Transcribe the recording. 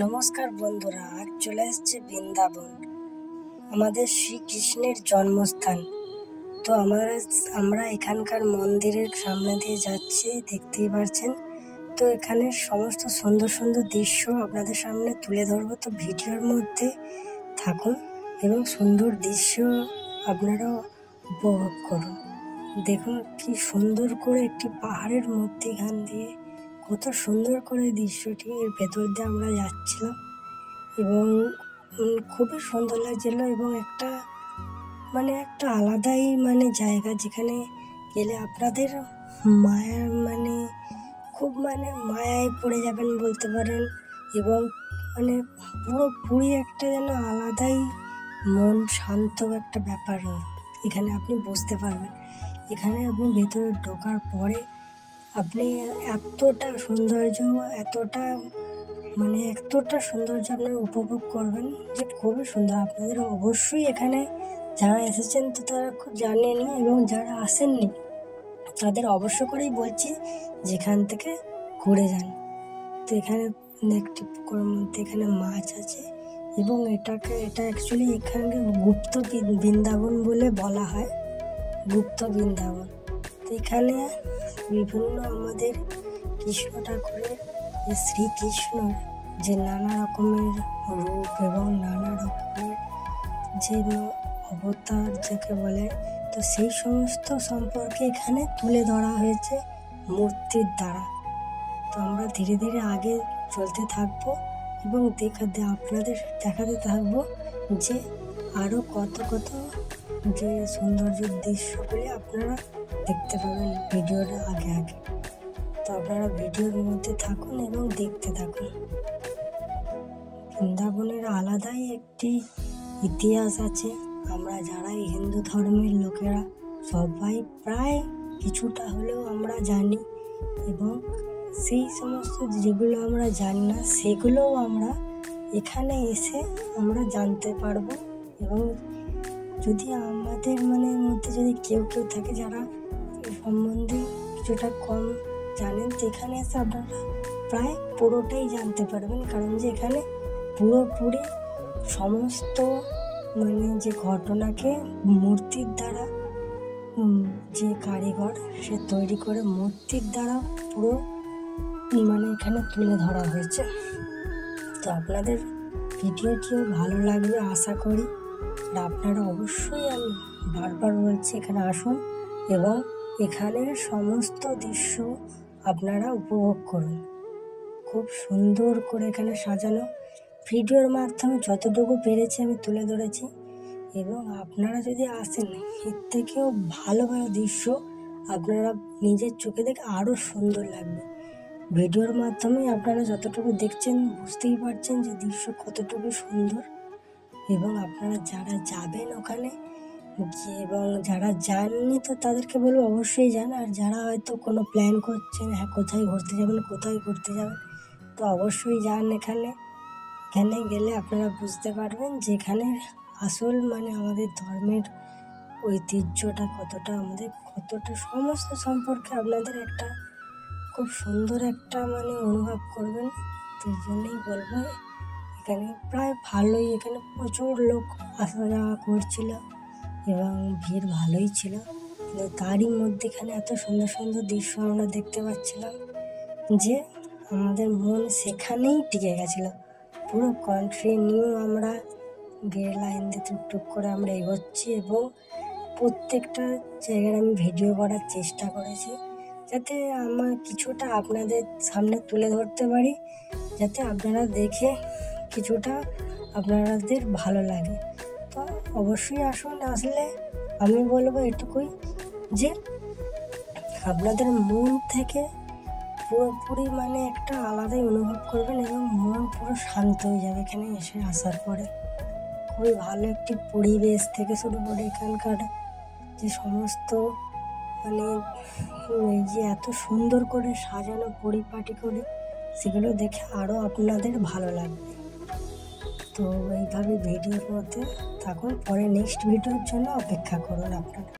নমস্কার বন্ধুরা, আজ চলে এসেছে বৃন্দাবন, আমাদের শ্রীকৃষ্ণের জন্মস্থান। তো আমরা এখানকার মন্দিরের সামনে দিয়ে যাচ্ছি, দেখতেই পাচ্ছেন। তো এখানে সমস্ত সুন্দর সুন্দর দৃশ্য আপনাদের সামনে তুলে ধরবো। তো ভিডিওর মধ্যে থাকুন এবং সুন্দর দৃশ্য আপনারা উপভোগ করুন। দেখুন কি সুন্দর করে একটি পাহাড়ের মধ্যেখান দিয়ে কত সুন্দর করে দৃশ্যটি এর ভেতর দিয়ে আমরা যাচ্ছিলাম এবং খুবই সুন্দর লাগছিল এবং একটা আলাদাই জায়গা, যেখানে গেলে আপনাদের খুব মায়ায় পড়ে যাবেন বলতে পারেন। এবং পুরোপুরি একটা যেন আলাদাই মন শান্ত একটা ব্যাপার এখানে আপনি বুঝতে পারবেন। এখানে আপনি ভেতরে ঢোকার পরে আপনি এতটা সৌন্দর্য আপনারা উপভোগ করবেন যে খুবই সুন্দর। আপনাদের অবশ্যই এখানে যারা এসেছেন তো তারা খুব জানেনই, এবং যারা আসেননি তাদের অবশ্য করেই বলছি যেখান থেকে ঘুরে যান। তো এখানে একটি পুকুরের মধ্যে এখানে মাছ আছে এবং এটা অ্যাকচুয়ালি এখানে গুপ্ত বৃন্দাবন বলে বলা হয়, গুপ্ত বৃন্দাবন। তো এখানে বিভিন্ন আমাদের কৃষ্ণ ঠাকুরের শ্রীকৃষ্ণর যে নানা রকমের রূপ এবং নানা রকমের যে অবতার যাকে বলে, তো সেই সমস্ত সম্পর্কে এখানে তুলে ধরা হয়েছে মূর্তির দ্বারা। তো আমরা ধীরে ধীরে আগে চলতে থাকবো এবং আপনাদের দেখাতে থাকবো যে আরও কত যে সৌন্দর্যের দৃশ্যগুলি আপনারা দেখতে পাবেন ভিডিওর আগে। তো আপনারা ভিডিওর মধ্যে থাকুন এবং দেখতে থাকুন। বৃন্দাবনের আলাদাই একটি ইতিহাস আছে। আমরা যারা হিন্দু ধর্মের লোকেরা সবাই প্রায় কিছুটা হলেও আমরা জানি, এবং সেই সমস্ত যেগুলো আমরা জানি না সেগুলোও আমরা এখানে এসে আমরা জানতে পারবো। এবং যদি আমাদের মধ্যে যদি কেউ থাকে যারা এই সম্বন্ধে কিছুটা কম জানেন, তো এখানে এসে আপনারা প্রায় পুরোটাই জানতে পারবেন। কারণ যে এখানে পুরোপুরি সমস্ত যে ঘটনাকে মূর্তির দ্বারা যে কারিগর সে তৈরি করে মূর্তির দ্বারা পুরো এখানে তুলে ধরা হয়েছে। তো আপনাদের ভিডিওটিও ভালো লাগবে আশা করি। আর আপনারা অবশ্যই, আমি বারবার বলছি, এখানে আসুন এবং এখানের সমস্ত দৃশ্য আপনারা উপভোগ করুন। খুব সুন্দর করে এখানে সাজানো, ভিডিওর মাধ্যমে যতটুকু পেরেছি আমি তুলে ধরেছি। এবং আপনারা যদি আসেন, এর থেকেও ভালো দৃশ্য আপনারা নিজের চোখে দেখে আরও সুন্দর লাগবে। ভিডিওর মাধ্যমে আপনারা যতটুকু দেখছেন বুঝতেই পারছেন যে দৃশ্য কতটুকু সুন্দর। এবং আপনারা যারা যাবেন ওখানে এবং যারা যাননি তো তাদেরকে বলবো অবশ্যই যান। আর যারা হয়তো কোনো প্ল্যান করছেন, কোথায় ঘুরতে যাবেন, তো অবশ্যই যান। এখানে গেলে আপনারা বুঝতে পারবেন যে এখানে আসল আমাদের ধর্মের ঐতিহ্যটা কতটা, সমস্ত সম্পর্কে আপনাদের একটা খুব সুন্দর একটা অনুভব করবেন। তো এই জন্যই বলবো এখানে প্রায় ভালোই, এখানে প্রচুর লোক আসা যাওয়া করছিল এবং ভিড় ভালোই ছিল। কিন্তু তারই মধ্যে এখানে এত সুন্দর সুন্দর দৃশ্য আমরা দেখতে পাচ্ছিলাম যে আমাদের মন সেখানেই টিকে গেছিলো। পুরো কন্টিনিউ আমরা লাইন দিয়ে টুকটুক করে আমরা এগোচ্ছি এবং প্রত্যেকটা জায়গায় আমি ভিডিও করার চেষ্টা করেছি, যাতে আমার কিছুটা আপনাদের সামনে তুলে ধরতে পারি, যাতে আপনারা দেখে কিছুটা আপনাদের ভালো লাগে। তো অবশ্যই আসুন। আসলে আমি বলবো এটুকুই যে আপনাদের মন থেকে পুরোপুরি একটা আলাদাই অনুভব করবেন এবং মন পুরো শান্ত হয়ে যাবে এখানে এসে আসার পরে। খুবই ভালো একটি পরিবেশ থেকে শুরু করে এখানকার যে সমস্ত এই যে এত সুন্দর করে সাজানো পরিপাটি করে, সেগুলো দেখে আরও আপনাদের ভালো লাগবে। তো এইভাবে ভিডিওর মধ্যে থাকুন, পরে নেক্সট ভিডিওর জন্য অপেক্ষা করুন আপনারা।